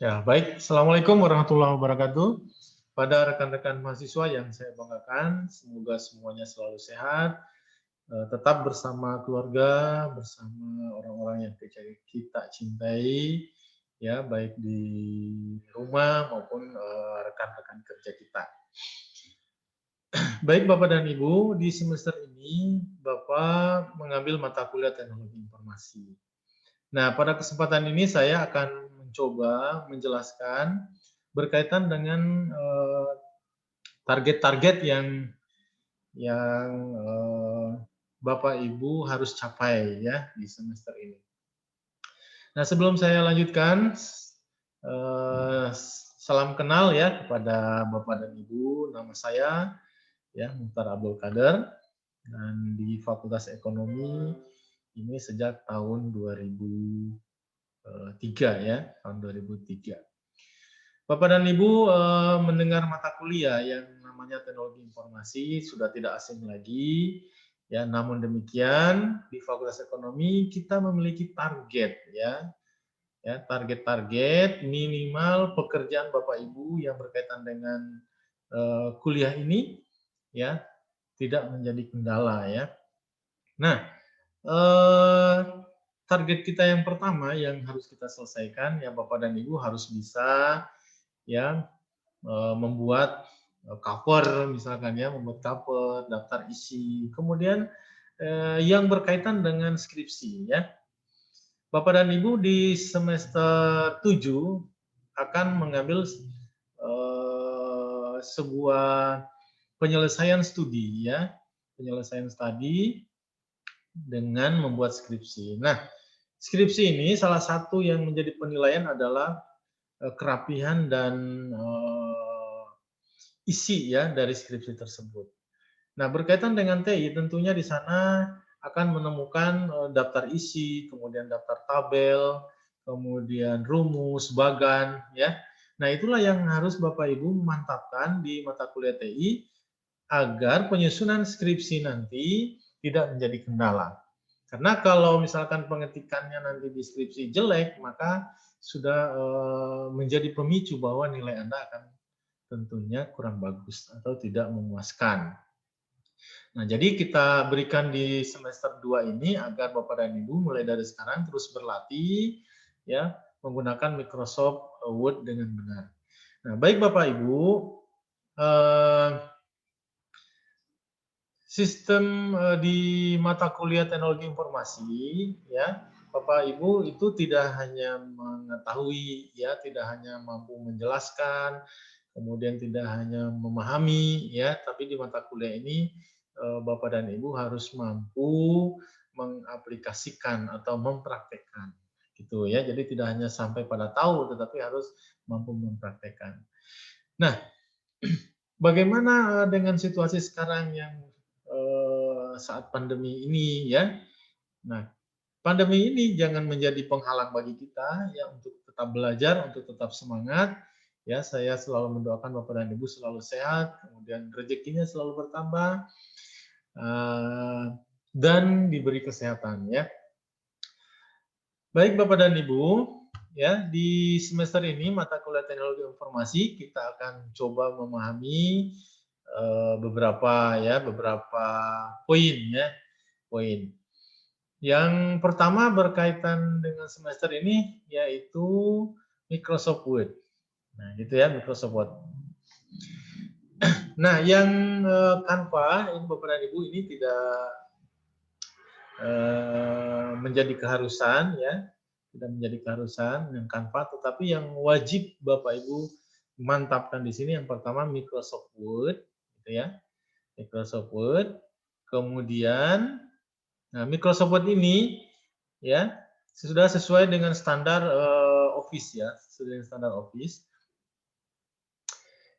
Ya, baik. Assalamualaikum warahmatullahi wabarakatuh. Pada rekan-rekan mahasiswa yang saya banggakan, semoga semuanya selalu sehat, tetap bersama keluarga, bersama orang-orang yang kita cintai, ya, baik di rumah maupun rekan-rekan kerja kita. Baik Bapak dan Ibu, di semester ini Bapak mengambil mata kuliah teknologi informasi. Nah, pada kesempatan ini saya akan mencoba menjelaskan berkaitan dengan target-target yang Bapak Ibu harus capai ya di semester ini. Nah, sebelum saya lanjutkan, salam kenal ya kepada Bapak dan Ibu. Nama saya ya Muhtar Abdul Kader dan di Fakultas Ekonomi ini sejak tahun 2003 ya, tahun 2003. Bapak dan Ibu mendengar mata kuliah yang namanya teknologi informasi sudah tidak asing lagi. Ya, namun demikian di Fakultas Ekonomi kita memiliki target ya. Ya, target-target minimal pekerjaan Bapak Ibu yang berkaitan dengan kuliah ini ya tidak menjadi kendala ya. Nah, target kita yang pertama yang harus kita selesaikan ya Bapak dan Ibu harus bisa ya membuat cover misalkan ya, membuat cover, daftar isi, kemudian yang berkaitan dengan skripsi ya. Bapak dan Ibu di semester 7 akan mengambil sebuah penyelesaian studi ya, penyelesaian studi dengan membuat skripsi. Nah, skripsi ini salah satu yang menjadi penilaian adalah kerapihan dan isi ya dari skripsi tersebut. Nah, berkaitan dengan TI tentunya di sana akan menemukan daftar isi, kemudian daftar tabel, kemudian rumus, bagan ya. Nah, itulah yang harus Bapak Ibu mantapkan di mata kuliah TI agar penyusunan skripsi nanti tidak menjadi kendala. Karena kalau misalkan pengetikannya nanti di skripsi jelek, maka sudah menjadi pemicu bahwa nilai Anda akan tentunya kurang bagus atau tidak memuaskan. Nah, jadi kita berikan di semester 2 ini agar Bapak dan Ibu mulai dari sekarang terus berlatih ya menggunakan Microsoft Word dengan benar. Nah, baik Bapak Ibu, sistem di mata kuliah teknologi informasi ya Bapak Ibu itu tidak hanya mengetahui ya, tidak hanya mampu menjelaskan, kemudian tidak hanya memahami ya, tapi di mata kuliah ini Bapak dan Ibu harus mampu mengaplikasikan atau mempraktekkan gitu ya. Jadi tidak hanya sampai pada tahu tetapi harus mampu mempraktekkan. Nah, bagaimana dengan situasi sekarang yang saat pandemi ini ya. Nah, pandemi ini jangan menjadi penghalang bagi kita ya untuk tetap belajar, untuk tetap semangat. Ya, saya selalu mendoakan Bapak dan Ibu selalu sehat, kemudian rezekinya selalu bertambah dan diberi kesehatan ya. Baik Bapak dan Ibu, ya di semester ini mata kuliah teknologi informasi kita akan coba memahami beberapa poin ya, poin. Yang pertama berkaitan dengan semester ini yaitu Microsoft Word. Nah, gitu ya Microsoft Word. Nah, yang Canva ini Bapak dan Ibu ini tidak menjadi keharusan ya, tidak menjadi keharusan yang Canva, tetapi yang wajib Bapak Ibu mantapkan di sini yang pertama Microsoft Word, gitu ya, Microsoft Word. Kemudian, nah Microsoft Word ini ya sudah sesuai dengan standar Office ya, sesuai dengan standar Office.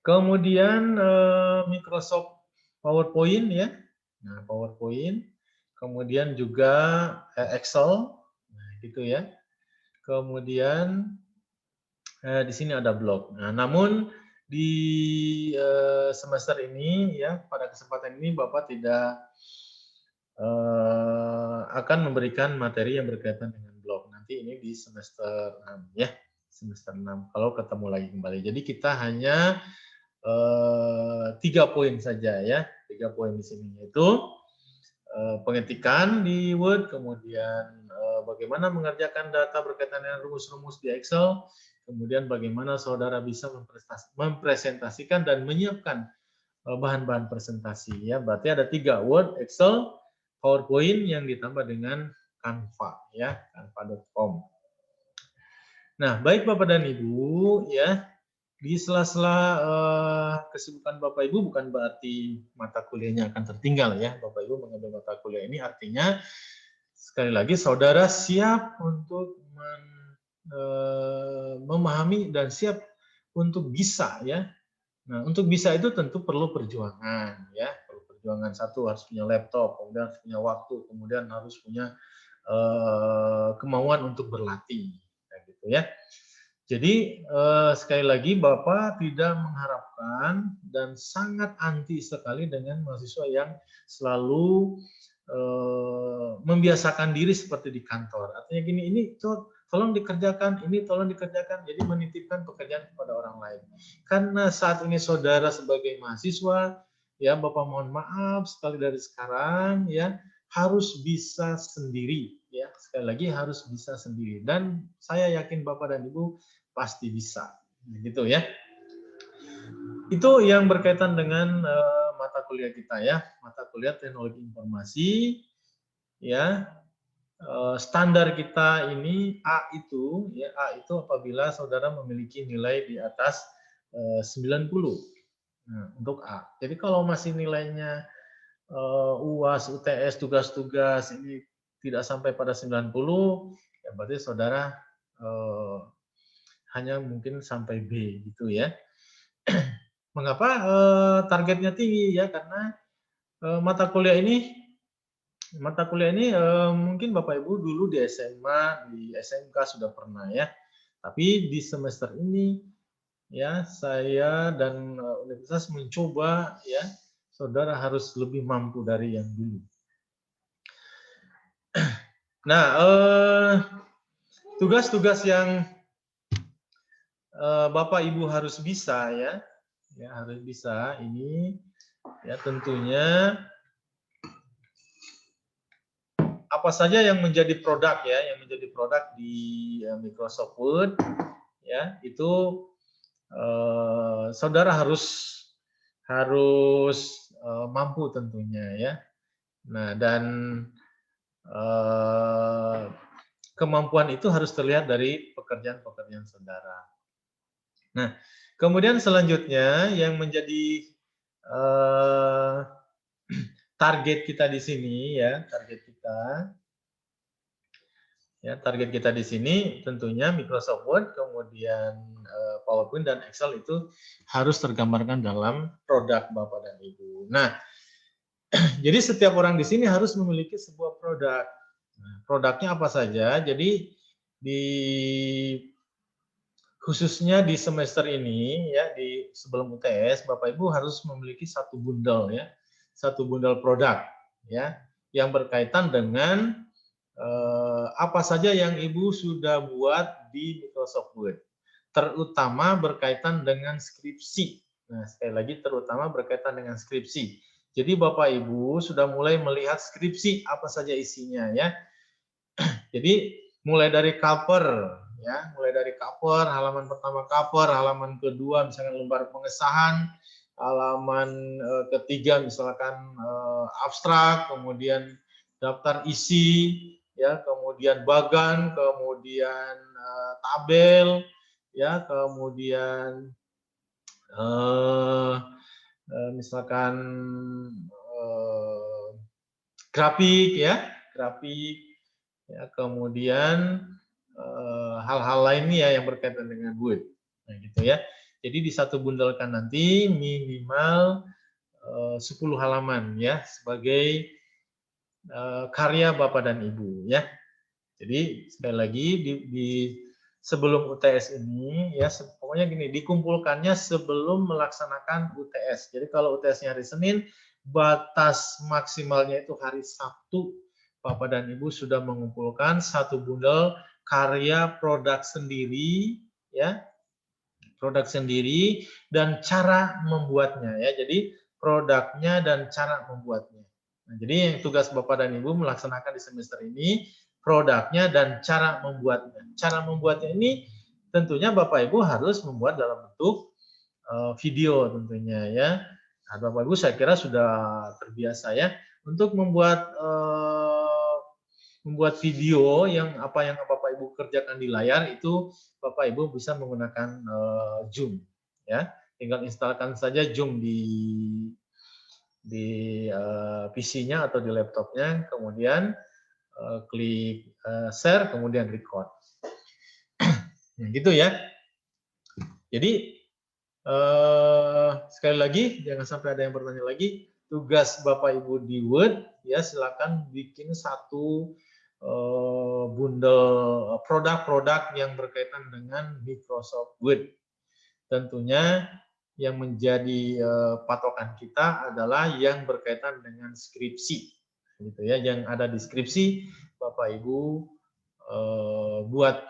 Kemudian Microsoft PowerPoint ya, nah PowerPoint. Kemudian juga Excel, nah, gitu ya. Kemudian di sini ada blog. Nah, namun di semester ini ya pada kesempatan ini Bapak tidak akan memberikan materi yang berkaitan dengan blog. Nanti ini di semester 6 ya. semester 6 kalau ketemu lagi kembali. Jadi kita hanya 3 poin saja ya, 3 poin di sini, yaitu pengetikan di Word, kemudian bagaimana mengerjakan data berkaitan dengan rumus-rumus di Excel, kemudian bagaimana saudara bisa mempresentasikan dan menyiapkan bahan-bahan presentasi ya. Berarti ada 3, Word, Excel, PowerPoint yang ditambah dengan Canva ya, canva.com. Nah, baik Bapak dan Ibu ya, di sela-sela kesibukan Bapak Ibu bukan berarti mata kuliahnya akan tertinggal ya. Bapak Ibu mengambil mata kuliah ini artinya sekali lagi saudara siap untuk memahami dan siap untuk bisa ya. Nah, untuk bisa itu tentu perlu perjuangan ya. Perlu perjuangan, satu harus punya laptop, kemudian harus punya waktu, kemudian harus punya kemauan untuk berlatih kayak gitu ya. Jadi sekali lagi Bapak tidak mengharapkan dan sangat anti sekali dengan mahasiswa yang selalu membiasakan diri seperti di kantor. Artinya gini, ini tolong dikerjakan, ini tolong dikerjakan, jadi menitipkan pekerjaan kepada orang lain. Karena saat ini saudara sebagai mahasiswa, ya Bapak mohon maaf sekali dari sekarang ya, harus bisa sendiri ya, sekali lagi harus bisa sendiri, dan saya yakin Bapak dan Ibu pasti bisa begitu ya. Itu yang berkaitan dengan mata kuliah kita ya, mata kuliah teknologi informasi ya. Standar kita ini A itu ya, A itu apabila saudara memiliki nilai di atas 90. Nah, untuk A. Jadi kalau masih nilainya UAS, UTS, tugas-tugas ini tidak sampai pada 90, ya berarti saudara hanya mungkin sampai B gitu ya. Mengapa targetnya tinggi ya? Karena mata kuliah ini mungkin Bapak Ibu dulu di SMA, di SMK sudah pernah ya. Tapi di semester ini ya saya dan universitas mencoba ya, saudara harus lebih mampu dari yang dulu. Nah, tugas-tugas yang Bapak Ibu harus bisa ya, harus bisa ini ya, tentunya apa saja yang menjadi produk ya, yang menjadi produk di Microsoft Word ya, itu saudara harus mampu tentunya ya. Nah, dan kemampuan itu harus terlihat dari pekerjaan-pekerjaan saudara. Nah, kemudian selanjutnya yang menjadi target kita di sini ya, target kita di sini tentunya Microsoft Word, kemudian PowerPoint dan Excel itu harus tergambarkan dalam produk Bapak dan Ibu. Nah, jadi setiap orang di sini harus memiliki sebuah produk. Nah, produknya apa saja? Jadi khususnya di semester ini ya, di sebelum UTS Bapak Ibu harus memiliki satu bundel ya, satu bundel produk ya, yang berkaitan dengan apa saja yang Ibu sudah buat di Microsoft Word, terutama berkaitan dengan skripsi. Nah, sekali lagi terutama berkaitan dengan skripsi. Jadi Bapak Ibu sudah mulai melihat skripsi apa saja isinya ya. Jadi mulai dari cover ya, mulai dari cover, halaman pertama cover, halaman kedua misalkan lembar pengesahan, halaman ketiga misalkan abstrak, kemudian daftar isi ya, kemudian bagan, kemudian tabel ya, kemudian misalkan grafik ya, ya, kemudian hal-hal lainnya yang berkaitan dengan Word. Nah, gitu ya. Jadi disatu-bundelkan nanti minimal 10 halaman ya, sebagai karya Bapak dan Ibu ya. Jadi sekali lagi di sebelum UTS ini ya, pokoknya gini, dikumpulkannya sebelum melaksanakan UTS. Jadi kalau UTS-nya hari Senin, batas maksimalnya itu hari Sabtu, Bapak dan Ibu sudah mengumpulkan satu bundel karya produk sendiri ya, produk sendiri dan cara membuatnya ya. Jadi produknya dan cara membuatnya. Nah, jadi tugas Bapak dan Ibu melaksanakan di semester ini produknya dan cara membuatnya. Cara membuatnya ini tentunya Bapak Ibu harus membuat dalam bentuk video tentunya ya. Nah, Bapak Ibu saya kira sudah terbiasa ya untuk membuat video yang Bapak Ibu kerjakan di layar itu Bapak Ibu bisa menggunakan Zoom ya. Tinggal instalkan saja Zoom di PC-nya atau di laptopnya, kemudian klik share, kemudian record. Nah, gitu ya. Jadi sekali lagi, jangan sampai ada yang bertanya lagi. Tugas Bapak Ibu di Word, ya silakan bikin satu bundle produk-produk yang berkaitan dengan Microsoft Word. Tentunya yang menjadi patokan kita adalah yang berkaitan dengan skripsi, gitu ya. Yang ada di skripsi Bapak Ibu buat,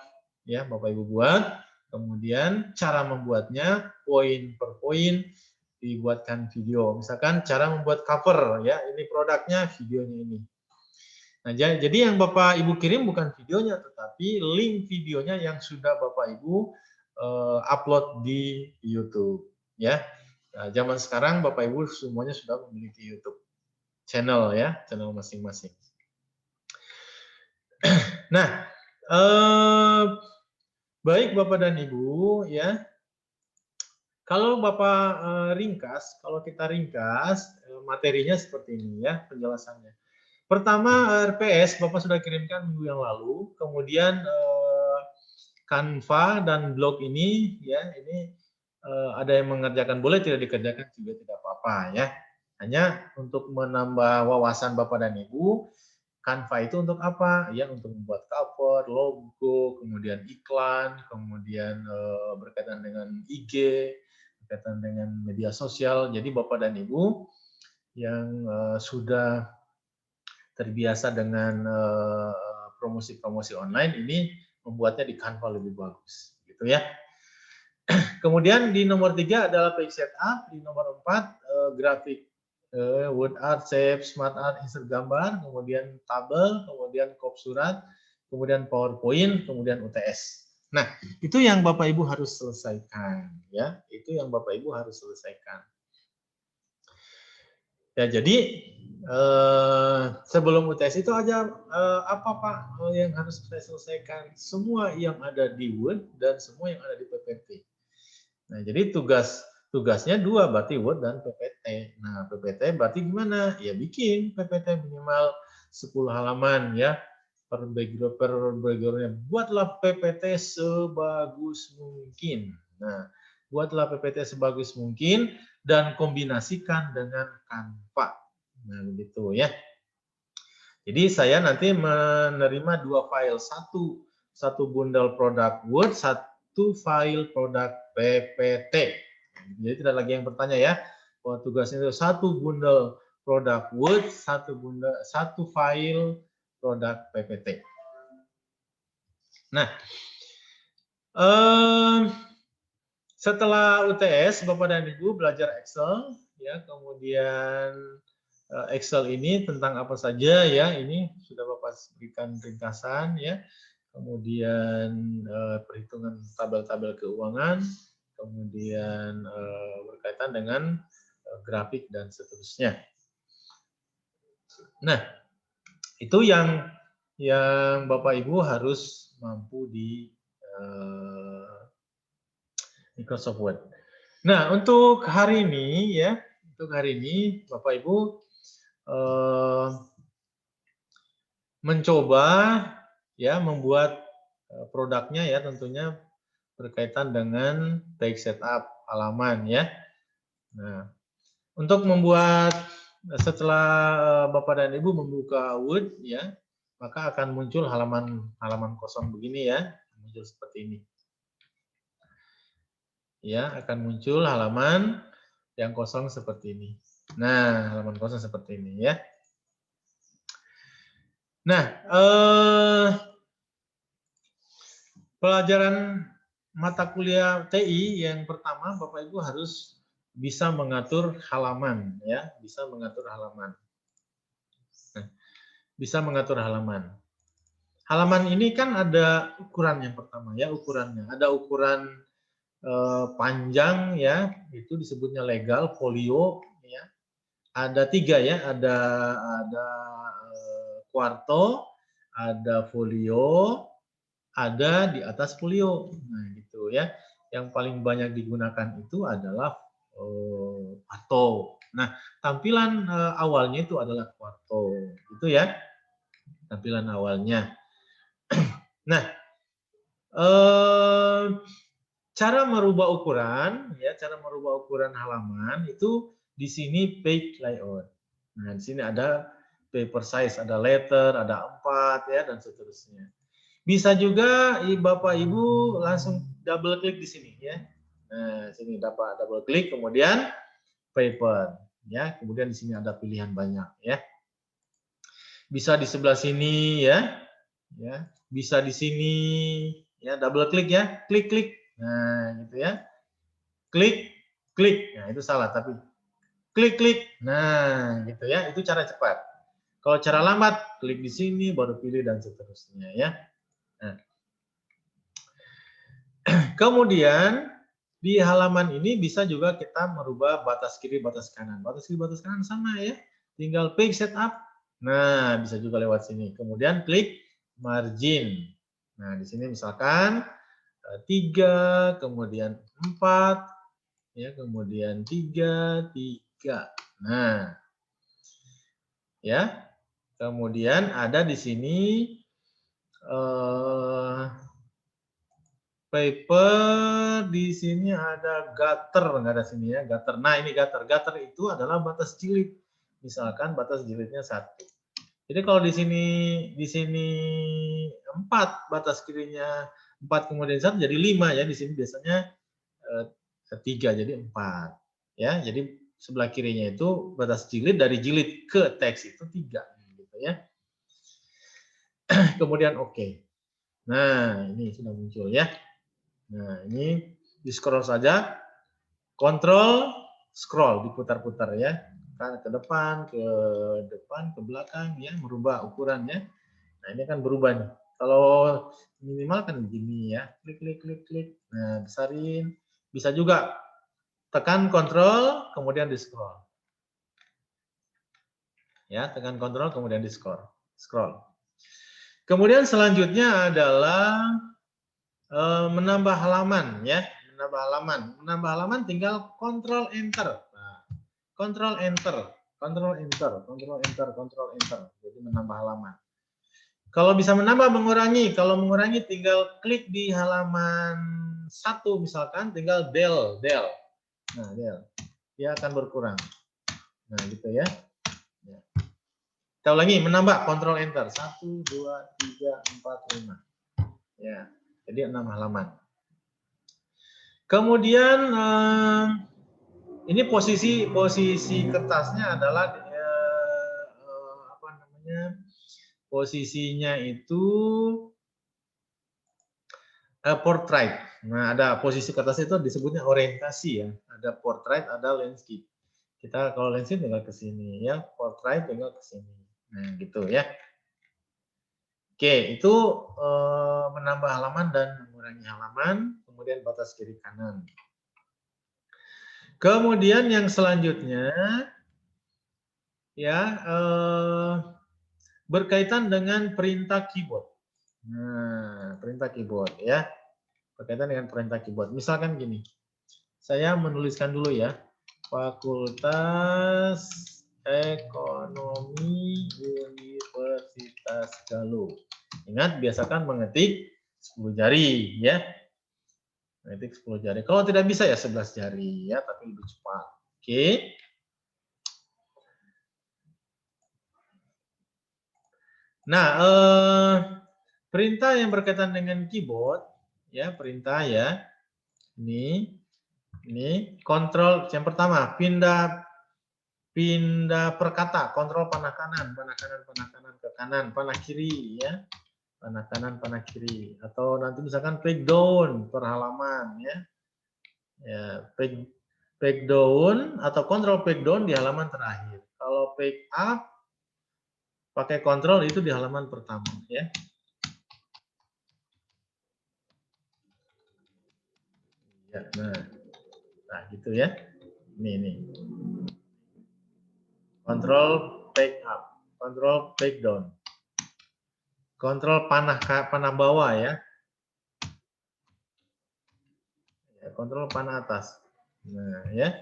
ya Bapak Ibu buat. Kemudian cara membuatnya poin per poin dibuatkan video. Misalkan cara membuat cover, ya ini produknya, videonya ini. Nah, jadi yang Bapak Ibu kirim bukan videonya, tetapi link videonya yang sudah Bapak Ibu upload di YouTube, ya. Nah, zaman sekarang Bapak Ibu semuanya sudah memiliki YouTube channel ya, channel masing-masing. Nah, baik Bapak dan Ibu ya. Kalau Bapak kalau kita ringkas materinya seperti ini ya penjelasannya. Pertama RPS Bapak sudah kirimkan minggu yang lalu, kemudian Canva dan blog ini ya ini ada yang mengerjakan, boleh tidak dikerjakan juga tidak apa-apa ya. Hanya untuk menambah wawasan Bapak dan Ibu, Canva itu untuk apa? Ya untuk membuat cover, logo, kemudian iklan, kemudian berkaitan dengan IG, berkaitan dengan media sosial. Jadi Bapak dan Ibu yang sudah terbiasa dengan promosi-promosi online ini membuatnya di Canva lebih bagus, gitu ya. Kemudian di nomor 3 adalah page setup, di nomor 4 grafik word art, shape, smart art, insert gambar, kemudian tabel, kemudian kop surat, kemudian PowerPoint, kemudian UTS. Nah, itu yang Bapak Ibu harus selesaikan, ya. Itu yang Bapak Ibu harus selesaikan. Ya, jadi sebelum UTS itu aja apa Pak yang harus saya selesaikan? Semua yang ada di Word dan semua yang ada di PPT. Nah, jadi tugasnya dua, berarti Word dan PPT. Nah, PPT berarti gimana? Ya bikin PPT minimal 10 halaman ya. Per background-nya. Buatlah PPT sebagus mungkin. Nah, buatlah PPT sebagus mungkin dan kombinasikan dengan Canva. Nah, begitu ya. Jadi saya nanti menerima 2 file, satu bundle produk Word, satu file produk PPT. Jadi tidak lagi yang bertanya ya, bahwa tugasnya itu satu bundle produk Word, satu file produk PPT. Nah, setelah UTS Bapak dan Ibu belajar Excel ya, kemudian Excel ini tentang apa saja ya, ini sudah Bapak berikan ringkasan ya. Kemudian perhitungan tabel-tabel keuangan, kemudian berkaitan dengan grafik dan seterusnya. Nah, itu yang Bapak Ibu harus mampu di Microsoft Word. Nah, untuk hari ini ya, Bapak Ibu mencoba ya membuat produknya ya, tentunya berkaitan dengan page setup halaman ya. Nah, untuk membuat setelah Bapak dan Ibu membuka Word ya, maka akan muncul halaman kosong begini ya, muncul seperti ini. Ya, akan muncul halaman yang kosong seperti ini. Nah, halaman kosong seperti ini ya. Nah, pelajaran mata kuliah TI yang pertama Bapak Ibu harus bisa mengatur halaman ya, bisa mengatur halaman. Nah, bisa mengatur halaman. Halaman ini kan ada ukuran yang pertama ya, ukurannya. Ada ukuran panjang ya, itu disebutnya legal, folio ya. Ada 3 ya, ada kuarto, ada folio, ada di atas folio. Nah, gitu ya. Yang paling banyak digunakan itu adalah kuarto. Nah, tampilan awalnya itu adalah kuarto. Itu ya, tampilan awalnya. Nah, cara merubah ukuran, ya, cara merubah ukuran halaman itu di sini page layout. Nah, di sini ada paper size, ada letter, ada 4 ya, dan seterusnya. Bisa juga Bapak Ibu langsung double klik di sini ya. Nah, sini dapat double klik, kemudian paper ya, kemudian di sini ada pilihan banyak ya. Bisa di sebelah sini ya. Ya, bisa di sini ya, double klik ya, klik. Nah, gitu ya. Klik. Nah, itu salah tapi klik. Nah, gitu ya. Itu cara cepat. Kalau cara lambat, klik di sini baru pilih dan seterusnya ya. Nah. Kemudian di halaman ini bisa juga kita merubah batas kiri, batas kanan. Batas kiri, batas kanan sama ya. Tinggal page setup. Nah, bisa juga lewat sini. Kemudian klik margin. Nah, di sini misalkan 3, kemudian 4, ya, kemudian 3. Nah, ya. Kemudian ada di sini paper, di sini ada gutter, nggak ada sini ya, gutter. Nah, ini gutter. Gutter itu adalah batas jilid. Misalkan batas jilidnya 1. Jadi kalau di sini 4, batas kirinya 4 kemudian 1 jadi 5 ya. Di sini biasanya 3 jadi 4. Ya, jadi sebelah kirinya itu batas jilid, dari jilid ke teks itu 3 gitu ya. Kemudian oke. Nah, ini sudah muncul ya. Nah, ini di scroll saja. Kontrol scroll, diputar-putar ya. Ke depan, ke belakang ya, merubah ukurannya. Nah, ini kan berubah nih. Kalau minimal kan begini ya. Klik. Nah, besarin. Bisa juga tekan kontrol kemudian di scroll. Ya, tekan kontrol kemudian di scroll. Kemudian selanjutnya adalah menambah halaman ya, menambah halaman tinggal kontrol enter. Nah, kontrol enter. Jadi menambah halaman. Kalau bisa menambah, mengurangi. Kalau mengurangi tinggal klik di halaman 1 misalkan, tinggal del. Nah, del. Dia akan berkurang. Nah, gitu ya. Kita ulangi, menambah, kontrol enter. 1, 2, 3, 4, 5. Ya, jadi 6 halaman. Kemudian ini posisi kertasnya adalah posisinya itu portrait. Nah, ada posisi kertas itu disebutnya orientasi ya. Ada portrait, ada landscape. Kita kalau landscape tinggal ke sini ya, portrait tinggal ke sini. Nah, gitu ya. Oke, itu menambah halaman dan mengurangi halaman, kemudian batas kiri kanan. Kemudian yang selanjutnya ya berkaitan dengan perintah keyboard. Nah, perintah keyboard ya. Berkaitan dengan perintah keyboard. Misalkan gini. Saya menuliskan dulu ya. Fakultas Ekonomi Universitas Galuh. Ingat, biasakan mengetik 10 jari ya. Mengetik 10 jari. Kalau tidak bisa ya 11 jari ya, tapi lebih cepat. Oke. Nah, perintah yang berkaitan dengan keyboard ya, perintah ya. Ini kontrol yang pertama, pindah perkata, kontrol panah kanan ke kanan, panah kiri ya. panah kanan, panah kiri, atau nanti misalkan page down per halaman ya. Ya, page down atau kontrol page down di halaman terakhir. Kalau page up pakai kontrol itu di halaman pertama ya. Ya, nah gitu ya. Ini. Kontrol page up, kontrol page down. Kontrol panah bawah ya. Kontrol panah atas. Nah, ya.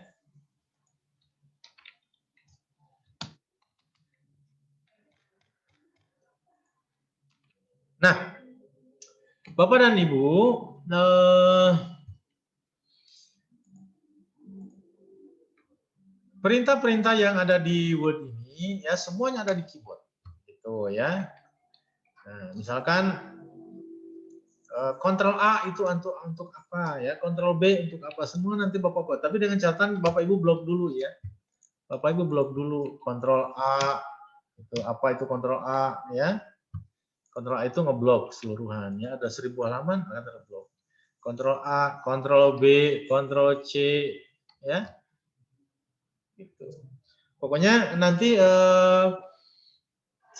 Nah, Bapak dan Ibu, perintah-perintah yang ada di Word ini ya semuanya ada di keyboard. Gitu ya. Nah, misalkan Ctrl A itu untuk apa ya, Ctrl B untuk apa, semua nanti Bapak buat. Tapi dengan catatan Bapak Ibu blok dulu ya. Bapak Ibu blok dulu Ctrl A itu apa itu Ctrl A ya. Ctrl A itu ngeblok keseluruhan ya, ada 1000 halaman akan terblok. Ctrl A, Ctrl B, Ctrl C ya. Gitu. Pokoknya nanti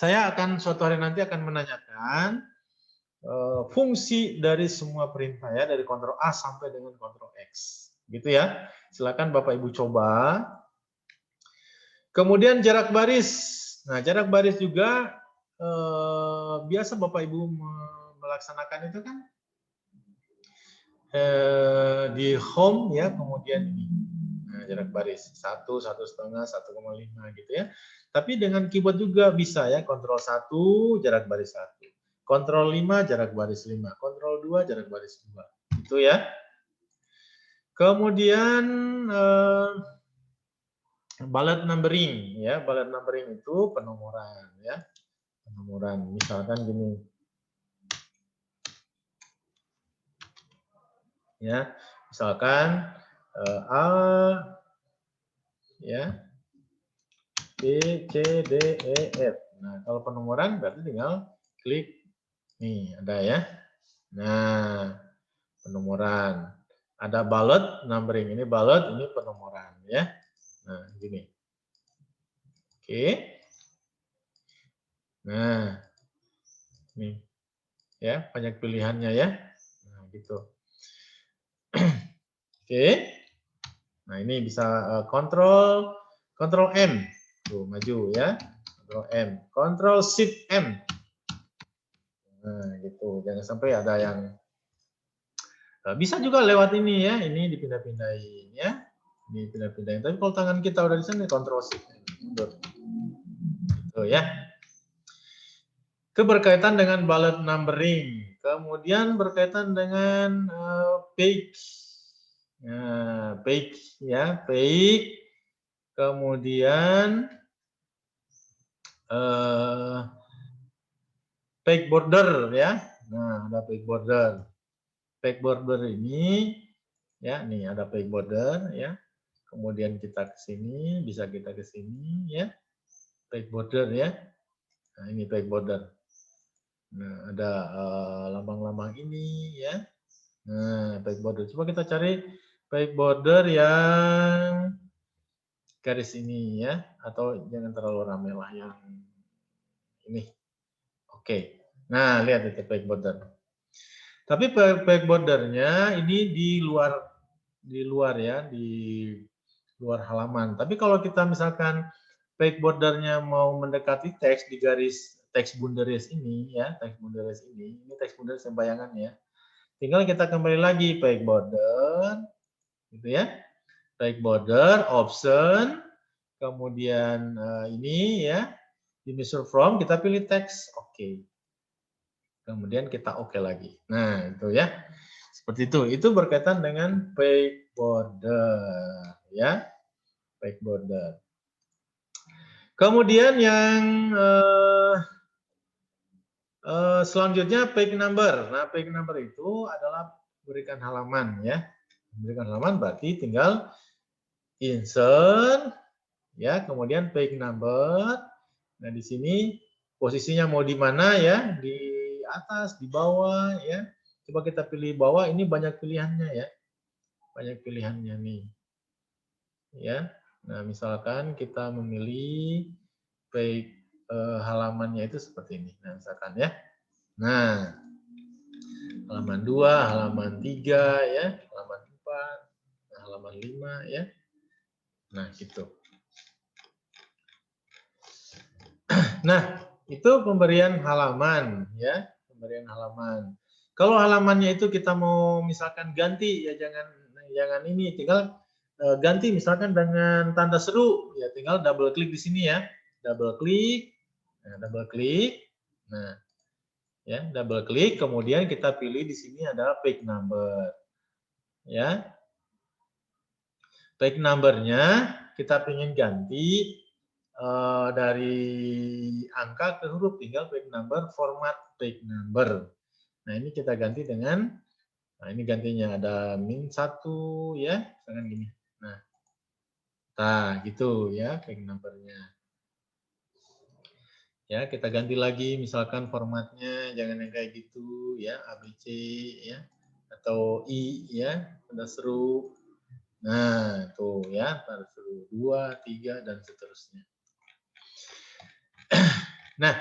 saya akan suatu hari nanti akan menanyakan fungsi dari semua perintah ya, dari Ctrl A sampai dengan Ctrl X. Gitu ya. Silakan Bapak Ibu coba. Kemudian jarak baris. Nah, jarak baris juga biasa Bapak Ibu melaksanakan itu kan di home ya, kemudian ini. Nah, jarak baris 1, 1,5, 1,5 gitu ya. Tapi dengan keyboard juga bisa ya, Ctrl 1 jarak baris 1. Ctrl 5 jarak baris 5, Ctrl 2 jarak baris 2. Itu ya. Kemudian bullet numbering ya, bullet numbering itu penomoran ya. Penomoran misalkan gini. Ya, misalkan A ya, B, C, D, E, F. Nah, kalau penomoran berarti tinggal klik nih, ada ya. Nah, penomoran. Ada bullet numbering, ini bullet, ini penomoran ya. Nah, gini. Oke. Nah, nih. Ya, banyak pilihannya ya. Nah, gitu. Oke. Nah, ini bisa kontrol M. Tuh, maju ya. Kontrol M. Kontrol Shift M. Nah, gitu. Jangan sampai ada yang bisa juga lewat ini ya. Ini dipindah-pindahin ya. Ini pindah-pindahin. Tapi kalau tangan kita udah di sana, kontrol Shift M. Mundur. Gitu ya. Berkaitan dengan bullet numbering. Kemudian berkaitan dengan page. Nah, page ya, page. Kemudian page border ya. Nah, ada page border. Page border ini ya, nih ada page border ya. Kemudian kita ke sini, bisa kita ke sini ya. Page border ya. Nah, ini page border. Nah, ada lambang-lambang ini ya. Nah, page border. Coba kita cari page border yang garis ini ya, atau jangan terlalu ramai lah yang ini. Oke. Nah, lihat itu page border. Tapi page bordernya ini di luar ya, di luar halaman. Tapi kalau kita misalkan page bordernya mau mendekati teks di garis teks bunderis ini ya, teks bunderis ini teks bunderis yang bayangan ya. Tinggal kita kembali lagi page border, gitu ya. Page border, option, kemudian ini ya, di measure from kita pilih teks, oke. Kemudian kita oke lagi. Nah, itu ya. Seperti itu. Itu berkaitan dengan page border ya. Page border. Kemudian yang selanjutnya page number. Nah, page number itu adalah berikan halaman ya. Berikan halaman berarti tinggal insert ya, kemudian page number. Nah, di sini posisinya mau di mana ya? Di atas, di bawah, ya. Coba kita pilih bawah, ini banyak pilihannya ya. Banyak pilihannya nih. Ya. Nah, misalkan kita memilih baik halamannya itu seperti ini. Nah, misalkan ya. Nah, halaman 2, halaman 3 ya, halaman 4, halaman 5 ya. Nah, gitu. Nah, itu pemberian halaman ya, pemberian halaman. Kalau halamannya itu kita mau misalkan ganti ya jangan ini, tinggal ganti misalkan dengan tanda seru ya, tinggal double klik di sini ya. Double klik. Nah, double klik. Nah, ya, double klik kemudian kita pilih di sini ada page number. Ya. Page number-nya kita ingin ganti dari angka ke huruf, tinggal page number, format page number. Nah, ini kita ganti dengan, nah ini gantinya ada -1 ya, misalkan gini. Nah, gitu ya page number-nya. Ya, kita ganti lagi misalkan formatnya jangan yang kayak gitu ya, ABC ya, atau I ya, tanda seru. Nah, tuh ya, tanda seru 2, 3 dan seterusnya. Nah,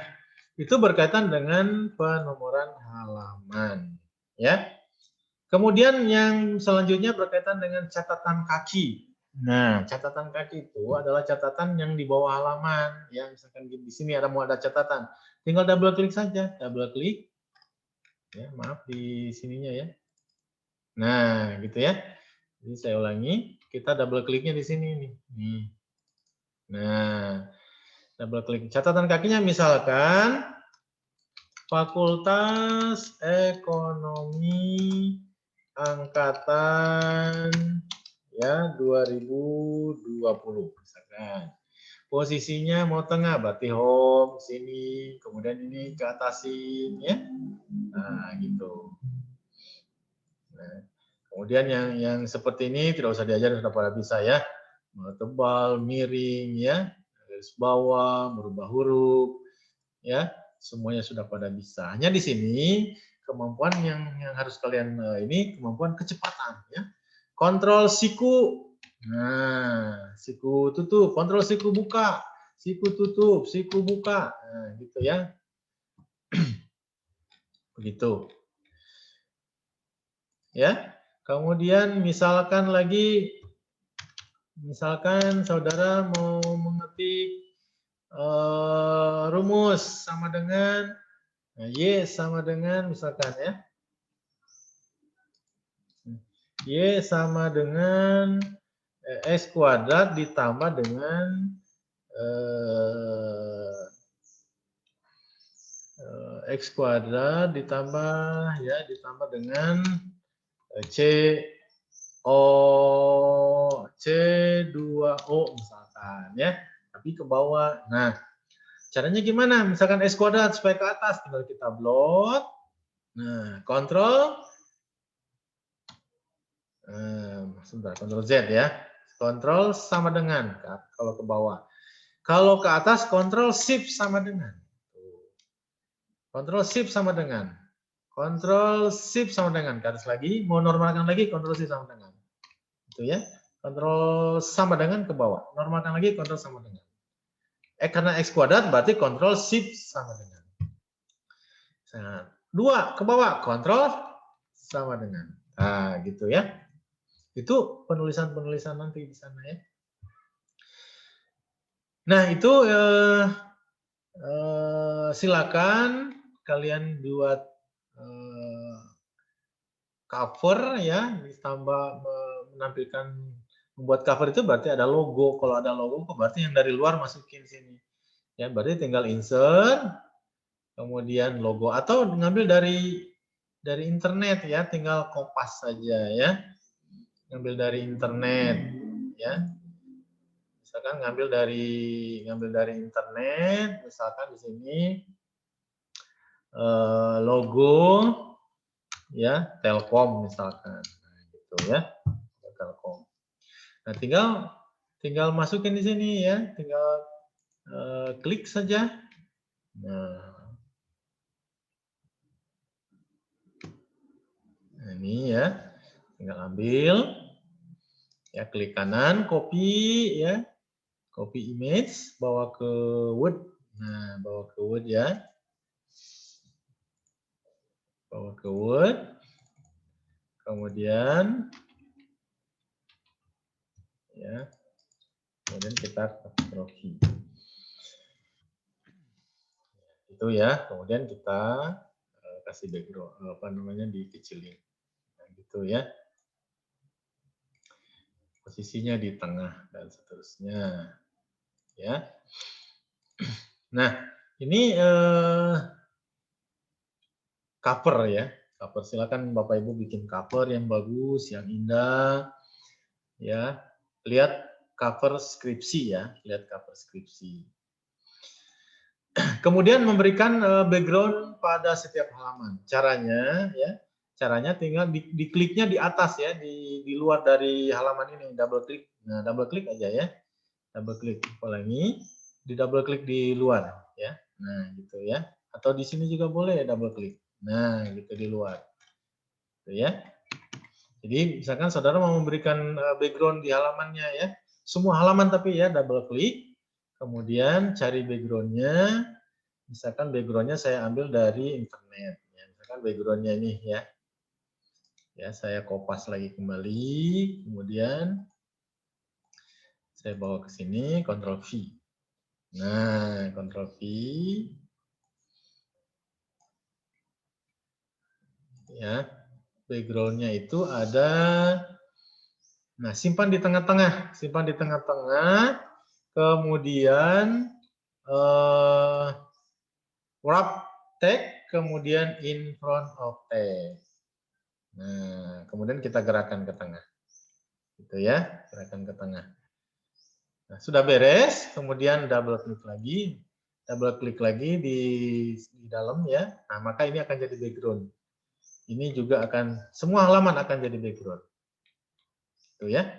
itu berkaitan dengan penomoran halaman, ya. Kemudian yang selanjutnya berkaitan dengan catatan kaki. Nah, catatan kaki itu adalah catatan yang di bawah halaman, ya. Misalkan di sini mau ada catatan, tinggal double klik saja, double klik. Ya, maaf di sininya ya. Nah, gitu ya. Jadi saya ulangi, kita double kliknya di sini nih. Nih. Nah, double klik catatan kakinya misalkan Fakultas Ekonomi angkatan ya 2020 misalkan. Posisinya mau tengah berarti home sini, kemudian ini ke atasin ya. Nah, gitu. Nah, kemudian yang seperti ini tidak usah diajar, sudah pada bisa ya. Tebal, miring ya, garis bawah, merubah huruf ya, semuanya sudah pada bisa. Hanya di sini kemampuan yang harus kalian ini kemampuan kecepatan ya. Kontrol siku. Nah, siku tutup, kontrol siku buka, siku tutup, siku buka. Nah, gitu ya. Begitu. Ya. Kemudian misalkan lagi saudara mau mengetik rumus sama dengan Y sama dengan misalkan ya. Y sama dengan X kuadrat ditambah dengan X kuadrat ditambah dengan C2O misalkan ya. Tapi ke bawah. Nah, caranya gimana? Misalkan X kuadrat supaya ke atas tinggal kita blot. Nah, kontrol sebentar, Ctrl Z ya. Kontrol sama dengan kalau ke bawah. Kalau ke atas Ctrl Shift sama dengan. Ctrl Shift sama dengan. Ctrl Shift sama dengan. Ke atas lagi, mau normalkan lagi Ctrl Shift sama dengan. Itu ya. Ctrl sama dengan ke bawah. Normalkan lagi Ctrl sama dengan. Karena X kuadrat berarti Ctrl Shift sama dengan. Nah, 2 ke bawah, Ctrl sama dengan. Nah, gitu ya. Itu penulisan-penulisan nanti di sana ya. Nah, itu silakan kalian buat cover ya, ditambah menampilkan membuat cover itu berarti ada logo. Kalau ada logo berarti yang dari luar masukin sini. Ya, berarti tinggal insert kemudian logo atau ngambil dari internet ya, tinggal kopas saja ya. Ngambil dari internet ya. Misalkan ngambil dari internet, misalkan di sini logo ya Telkom misalkan, nah, gitu ya Telkom. Nah tinggal masukin di sini ya, tinggal klik saja. Nah ini ya, tinggal ambil, ya klik kanan, copy ya, copy image, bawa ke Word. Nah, bawa ke Word ya, bawa ke Word, kemudian ya, kemudian kita Ctrl V. Itu ya, kemudian kita kasih background apa namanya dikecilin. Nah, gitu ya. Posisinya di tengah dan seterusnya. Ya. Nah, ini cover ya. Cover, silakan Bapak Ibu bikin cover yang bagus, yang indah. Ya. Lihat cover skripsi ya, lihat cover skripsi. Kemudian memberikan background pada setiap halaman. Caranya ya, caranya tinggal dikliknya di atas ya, di luar dari halaman ini, double klik. Nah, double klik aja ya. Double klik, ulangi, di double klik di luar ya. Nah, gitu ya. Atau di sini juga boleh double klik. Nah, gitu di luar. Gitu ya. Jadi misalkan saudara mau memberikan background di halamannya ya. Semua halaman tapi ya double klik. Kemudian cari backgroundnya. Misalkan backgroundnya saya ambil dari internet. Ya, misalkan backgroundnya ini ya. Ya, saya kopas lagi kembali. Kemudian saya bawa ke sini, Ctrl V. Nah, Ctrl V. Ya, backgroundnya itu ada. Nah, simpan di tengah-tengah. Simpan di tengah-tengah. Kemudian wrap tag, kemudian in front of tag. Nah, kemudian kita gerakan ke tengah. Gitu ya, gerakan ke tengah. Nah, sudah beres, kemudian double klik lagi di dalam ya. Nah, maka ini akan jadi background. Ini juga akan, semua halaman akan jadi background. Gitu ya.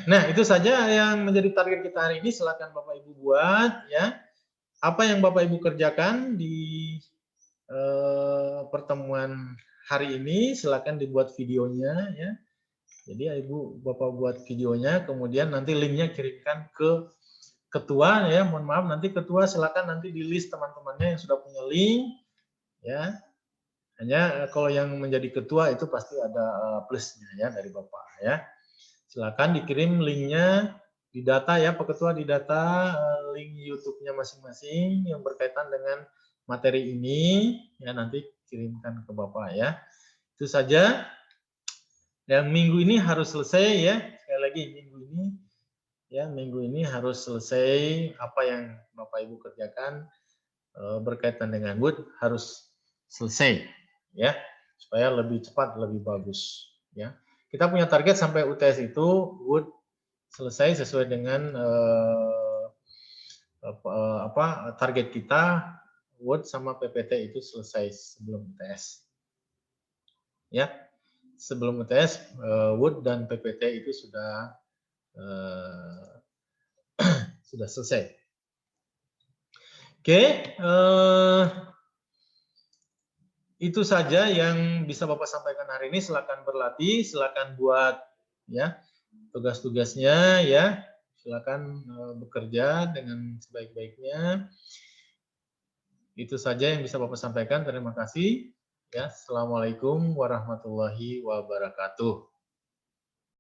Nah, itu saja yang menjadi target kita hari ini. Silakan Bapak Ibu buat ya. Apa yang Bapak Ibu kerjakan di pertemuan hari ini, silakan dibuat videonya ya. Jadi Ibu Bapak buat videonya, kemudian nanti linknya kirimkan ke ketua ya. Mohon maaf, nanti ketua silakan nanti di list teman-temannya yang sudah punya link ya. Hanya kalau yang menjadi ketua itu pasti ada plusnya ya dari Bapak ya. Silakan dikirim linknya di data ya Pak Ketua, di data link YouTube-nya masing-masing yang berkaitan dengan materi ini ya, nanti kirimkan ke Bapak ya. Itu saja. Yang minggu ini harus selesai ya. Sekali lagi minggu ini harus selesai apa yang Bapak Ibu kerjakan berkaitan dengan Word harus selesai ya, supaya lebih cepat, lebih bagus ya. Kita punya target sampai UTS itu Word selesai sesuai dengan target kita, Word sama PPT itu selesai sebelum UTS. Ya, sebelum UTS Word dan PPT itu sudah sudah selesai. Oke, itu saja yang bisa Bapak sampaikan hari ini. Silakan berlatih, silakan buat ya tugas-tugasnya ya. Silakan bekerja dengan sebaik-baiknya. Itu saja yang bisa Bapak sampaikan. Terima kasih. Ya, Assalamualaikum warahmatullahi wabarakatuh.